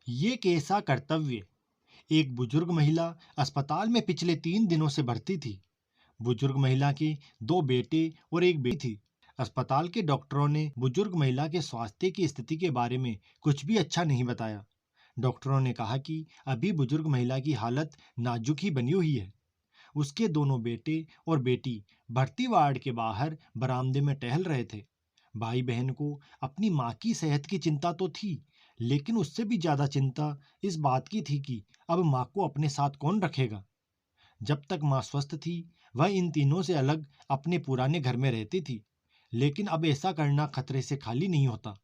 ये कैसा कर्तव्य। एक बुजुर्ग महिला अस्पताल में पिछले 3 दिनों से भर्ती थी। बुजुर्ग महिला के 2 बेटे और एक बेटी थी। अस्पताल के डॉक्टरों ने बुजुर्ग महिला के स्वास्थ्य की स्थिति के बारे में कुछ भी अच्छा नहीं बताया। डॉक्टरों ने कहा कि अभी बुजुर्ग महिला की हालत नाजुक ही बनी हुई है। उसके दोनों बेटे और बेटी भर्ती वार्ड के बाहर बरामदे में टहल रहे थे। भाई बहन को अपनी माँ की सेहत की चिंता तो थी, लेकिन उससे भी ज्यादा चिंता इस बात की थी कि अब माँ को अपने साथ कौन रखेगा। जब तक माँ स्वस्थ थी, वह इन तीनों से अलग अपने पुराने घर में रहती थी, लेकिन अब ऐसा करना खतरे से खाली नहीं होता,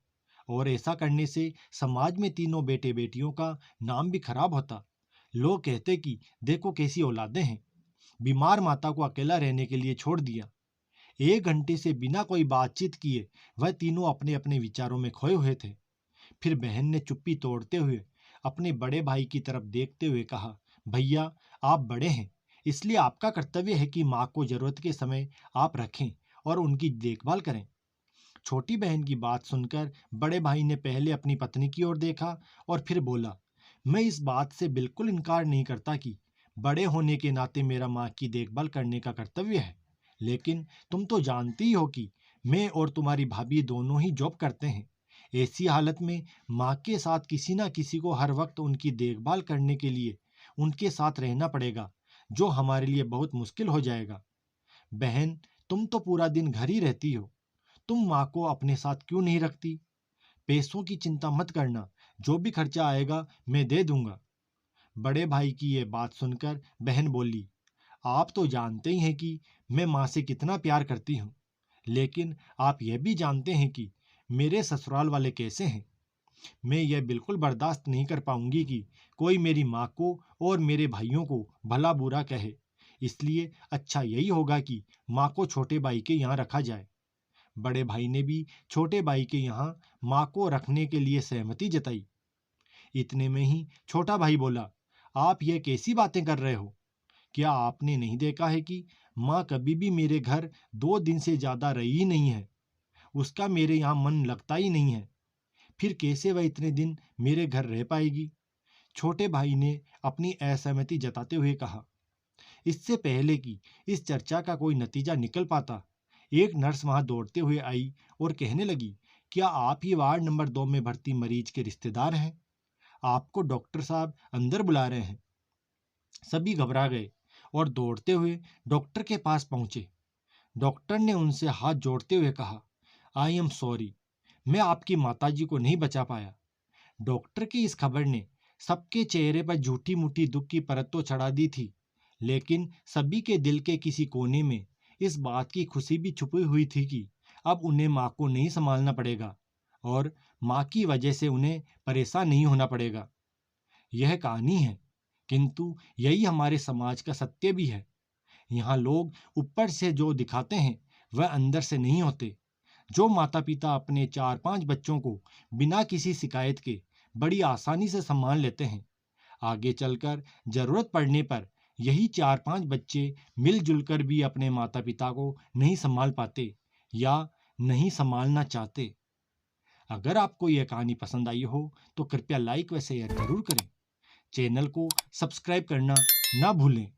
और ऐसा करने से समाज में तीनों बेटे बेटियों का नाम भी खराब होता। लोग कहते कि देखो कैसी औलादें हैं, बीमार माता को अकेला रहने के लिए छोड़ दिया। 1 घंटे से बिना कोई बातचीत किए वह तीनों अपने अपने विचारों में खोए हुए थे। फिर बहन ने चुप्पी तोड़ते हुए अपने बड़े भाई की तरफ देखते हुए कहा, भैया, आप बड़े हैं, इसलिए आपका कर्तव्य है कि माँ को जरूरत के समय आप रखें और उनकी देखभाल करें। छोटी बहन की बात सुनकर बड़े भाई ने पहले अपनी पत्नी की ओर देखा और फिर बोला, मैं इस बात से बिल्कुल इनकार नहीं करता कि बड़े होने के नाते मेरा माँ की देखभाल करने का कर्तव्य है, लेकिन तुम तो जानती ही हो कि मैं और तुम्हारी भाभी दोनों ही जॉब करते हैं। ऐसी हालत में माँ के साथ किसी ना किसी को हर वक्त उनकी देखभाल करने के लिए उनके साथ रहना पड़ेगा, जो हमारे लिए बहुत मुश्किल हो जाएगा। बहन, तुम तो पूरा दिन घर ही रहती हो, तुम माँ को अपने साथ क्यों नहीं रखती? पैसों की चिंता मत करना, जो भी खर्चा आएगा मैं दे दूंगा। बड़े भाई की ये बात सुनकर बहन बोली, आप तो जानते ही हैं कि मैं माँ से कितना प्यार करती हूँ, लेकिन आप यह भी जानते हैं कि मेरे ससुराल वाले कैसे हैं। मैं यह बिल्कुल बर्दाश्त नहीं कर पाऊंगी कि कोई मेरी माँ को और मेरे भाइयों को भला बुरा कहे। इसलिए अच्छा यही होगा कि माँ को छोटे भाई के यहाँ रखा जाए। बड़े भाई ने भी छोटे भाई के यहाँ माँ को रखने के लिए सहमति जताई। इतने में ही छोटा भाई बोला, आप ये कैसी बातें कर रहे हो? क्या आपने नहीं देखा है कि माँ कभी भी मेरे घर 2 दिन से ज्यादा रही ही नहीं है? उसका मेरे यहाँ मन लगता ही नहीं है, फिर कैसे वह इतने दिन मेरे घर रह पाएगी? छोटे भाई ने अपनी असहमति जताते हुए कहा। इससे पहले कि इस चर्चा का कोई नतीजा निकल पाता, एक नर्स वहां दौड़ते हुए आई और कहने लगी, क्या आप ही वार्ड नंबर 2 में भर्ती मरीज के रिश्तेदार हैं? आपको डॉक्टर साहब अंदर बुला रहे हैं। सभी घबरा गए और दौड़ते हुए डॉक्टर के पास पहुंचे। डॉक्टर ने उनसे हाथ जोड़ते हुए कहा, आई एम सॉरी, मैं आपकी माताजी को नहीं बचा पाया। डॉक्टर की इस खबर ने सबके चेहरे पर झूठी मूठी दुख की परत तो चढ़ा दी थी, लेकिन सभी के दिल के किसी कोने में इस बात की खुशी भी छुपी हुई थी कि अब उन्हें माँ को नहीं संभालना पड़ेगा और माँ की वजह से उन्हें परेशान नहीं होना पड़ेगा। यह कहानी है, किंतु यही हमारे समाज का सत्य भी है। यहाँ लोग ऊपर से जो दिखाते हैं वह अंदर से नहीं होते। जो माता पिता अपने 4-5 बच्चों को बिना किसी शिकायत के बड़ी आसानी से संभाल लेते हैं, आगे चलकर जरूरत पड़ने पर यही 4-5 बच्चे मिलजुल कर भी अपने माता पिता को नहीं संभाल पाते या नहीं संभालना चाहते। अगर आपको यह कहानी पसंद आई हो तो कृपया लाइक व शेयर जरूर करें। चैनल को सब्सक्राइब करना ना भूलें।